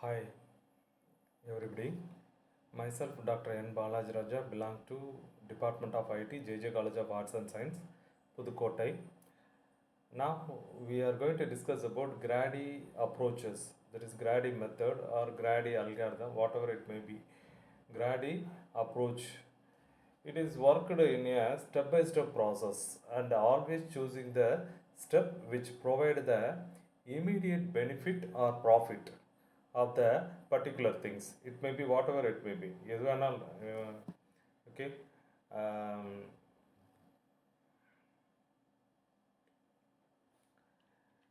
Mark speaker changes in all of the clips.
Speaker 1: Hi, everybody. Myself, Dr. N. Balajiraj, belong to Department of IT, JJ College of Arts and Science, Pudukottai. Now we are going to discuss about Grady approaches. That is Grady method or Grady algorithm, whatever it may be. Grady approach. It is worked in a step-by-step process and always choosing the step which provide the immediate benefit or profit of the particular things. It may be whatever it may be. Okay. Um,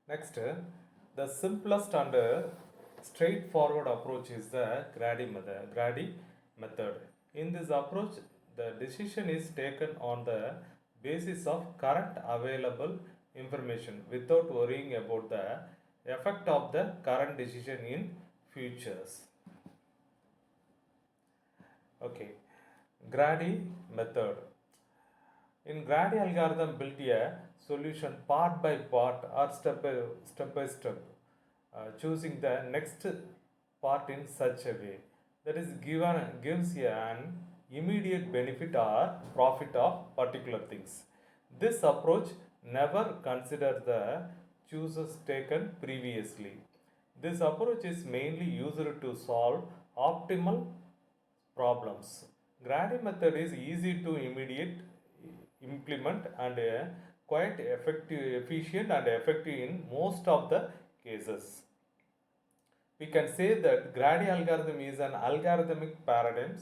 Speaker 1: Next, the simplest and straightforward approach is the Grady method. In this approach, the decision is taken on the basis of current available information without worrying about the effect of the current decision in futures. Okay, Grady method. In Grady algorithm, build a solution part by part or step by step, choosing the next part in such a way that is gives an immediate benefit or profit of particular things. This approach never consider the choices taken previously. This approach is mainly used to solve optimal problems. Grading method is easy to immediate implement and quite efficient and effective in most of the cases. We can say that Grady algorithm is an algorithmic paradigm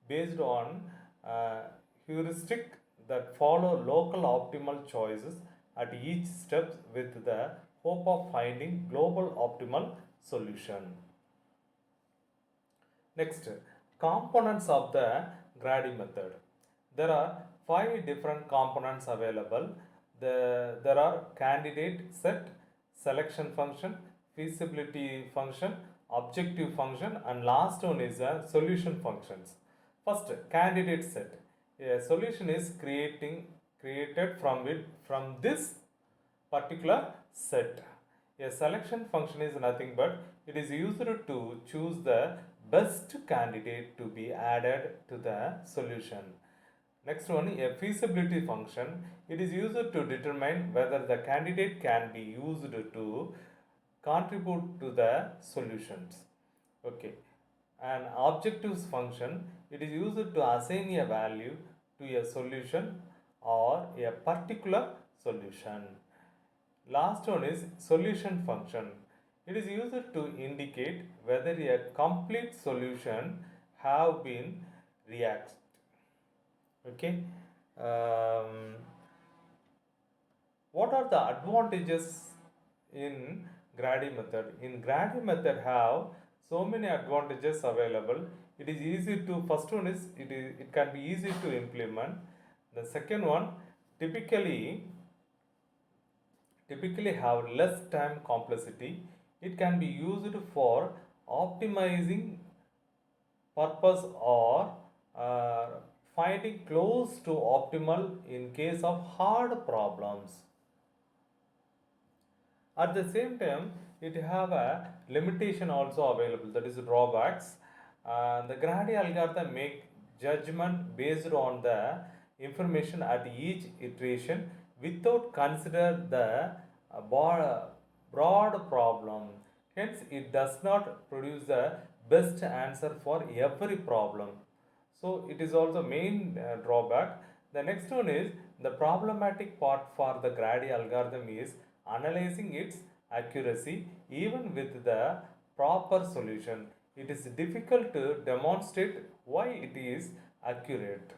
Speaker 1: based on uh, heuristic that follow local optimal choices at each step with the hope of finding global optimal solution. Next, components of the Grady method. There are five different components available. There are candidate set, selection function, feasibility function, objective function, and last one is a solution functions. First, candidate set. A solution is created from this particular set. A selection function is nothing but it is used to choose the best candidate to be added to the solution. Next one, a feasibility function. It is used to determine whether the candidate can be used to contribute to the solutions. Okay. An objectives function. It is used to assign a value to a solution or a particular solution. Last one is solution function. It is used to indicate whether a complete solution have been reached. Okay. Um, what are the advantages in Grady method? In Grady method have so many advantages available. It is easy to first one is it can be easy to implement. The second one typically typically have less time complexity. It can be used for optimizing purpose or uh, finding close to optimal in case of hard problems. At the same time, it have a limitation also available, that is drawbacks. The Grady algorithm make judgment based on the information at each iteration without consider the broad problem. Hence, it does not produce the best answer for every problem. So it is also main drawback. The next one is the problematic part for the Grady algorithm is analyzing its accuracy even with the proper solution. It is difficult to demonstrate why it is accurate.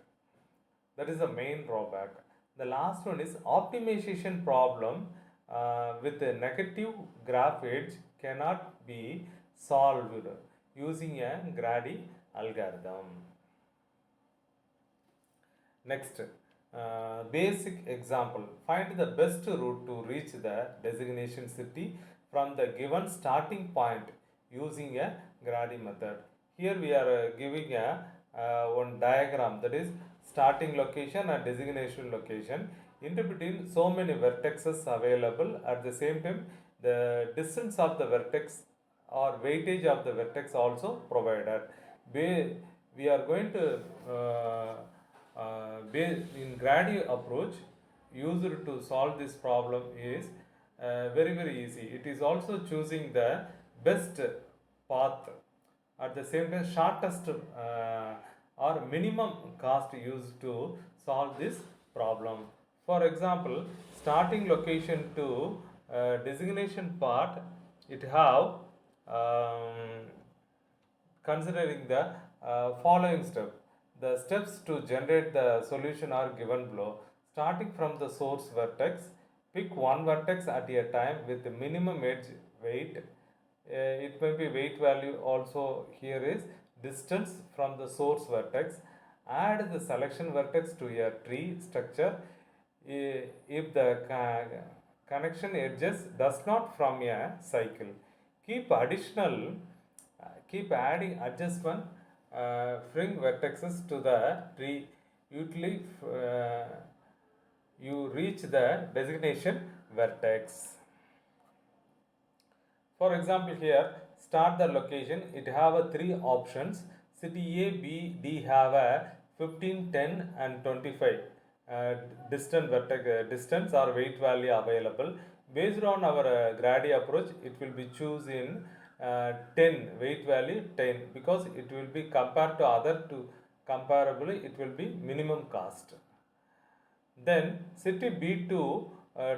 Speaker 1: That is the main drawback. The last one is optimization problem with a negative graph edge cannot be solved using a Grady algorithm. Next, basic example. Find the best route to reach the designation city from the given starting point using a Grady method. Here we are giving a one diagram, that is starting location and designation location. In between so many vertexes available, at the same time the distance of the vertex or weightage of the vertex also provided. We are going to in Grady approach used to solve this problem is very easy. It is also choosing the best path, at the same time shortest or minimum cost used to solve this problem. For example, starting location to designation part, it have considering the following step. The steps to generate the solution are given below. Starting from the source vertex, pick one vertex at a time with the minimum edge weight. It may be weight value also here is distance from the source vertex. Add the selection vertex to a tree structure if the connection edges does not from a cycle. Keep keep adding adjustment fring vertexes to the tree until you reach the designation vertex. For example, here start the location. It have a three options. City A, B, D have a 15, 10 and 25 distance or weight value available. Based on our Grady approach, it will be choose in 10 weight value 10 because it will be compared to other two comparably, it will be minimum cost. Then city B2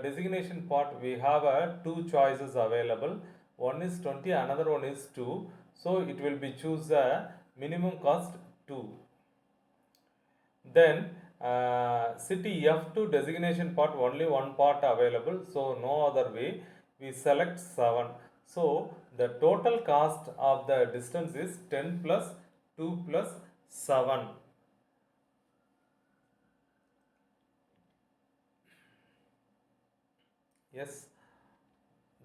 Speaker 1: designation part, we have two choices available. One is 20, another one is 2. So it will be choose a minimum cost 2. Then city F2 designation part, only one part available, so no other way. We select 7. So the total cost of the distance is 10 plus 2 plus 7. Yes.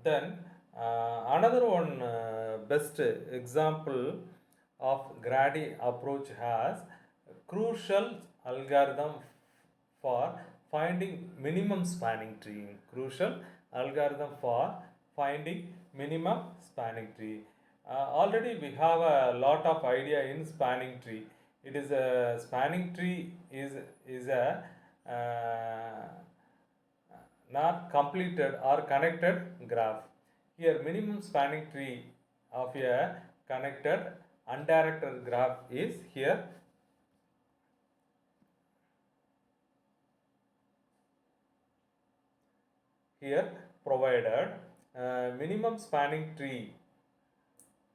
Speaker 1: Then another one best example of Grady approach has crucial algorithm for finding minimum spanning tree. Crucial algorithm for finding minimum spanning tree. Already we have a lot of idea in spanning tree. It is a spanning tree is a not completed or connected graph. Here minimum spanning tree of a connected undirected graph is here provided. Minimum spanning tree,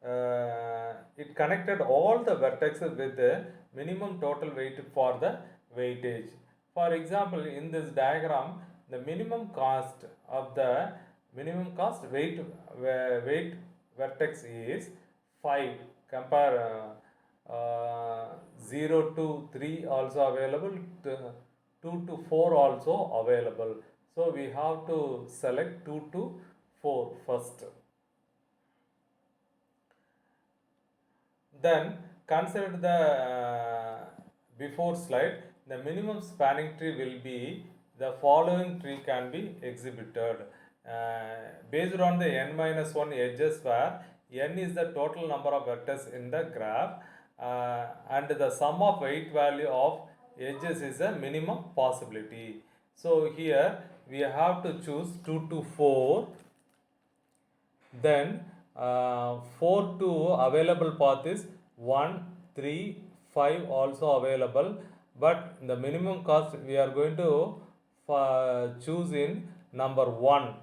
Speaker 1: it connected all the vertices with the minimum total weight for the weightage. For example, in this diagram, the minimum cost of the minimum cost weight vertex is 5. Compare 0 to 3 also available, 2 to 4 also available. So we have to select 2 to 4 first. Then consider the before slide. The minimum spanning tree will be the following tree can be exhibited based on the n minus 1 edges where n is the total number of vectors in the graph and the sum of weight value of edges is a minimum possibility. So here we have to choose 2 to 4. Then 4 to available path is 1, 3, 5 also available, but the minimum cost we are going to choose in number 1.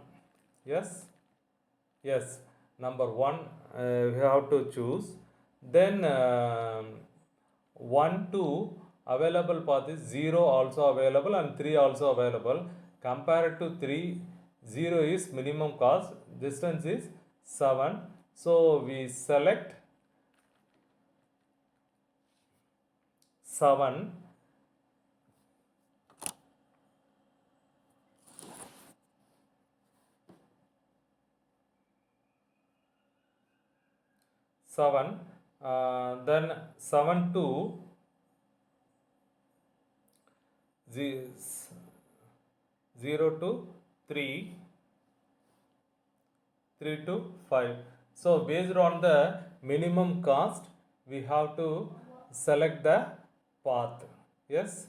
Speaker 1: Yes, number 1 we have to choose. Then 1 to available path is 0 also available and 3 also available. Compared to 3, 0 is minimum cost, distance is 7. So we select 7. Then 7 to 0 to 3, 3 to 5. So based on the minimum cost, we have to select the path. Yes.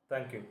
Speaker 1: Thank you.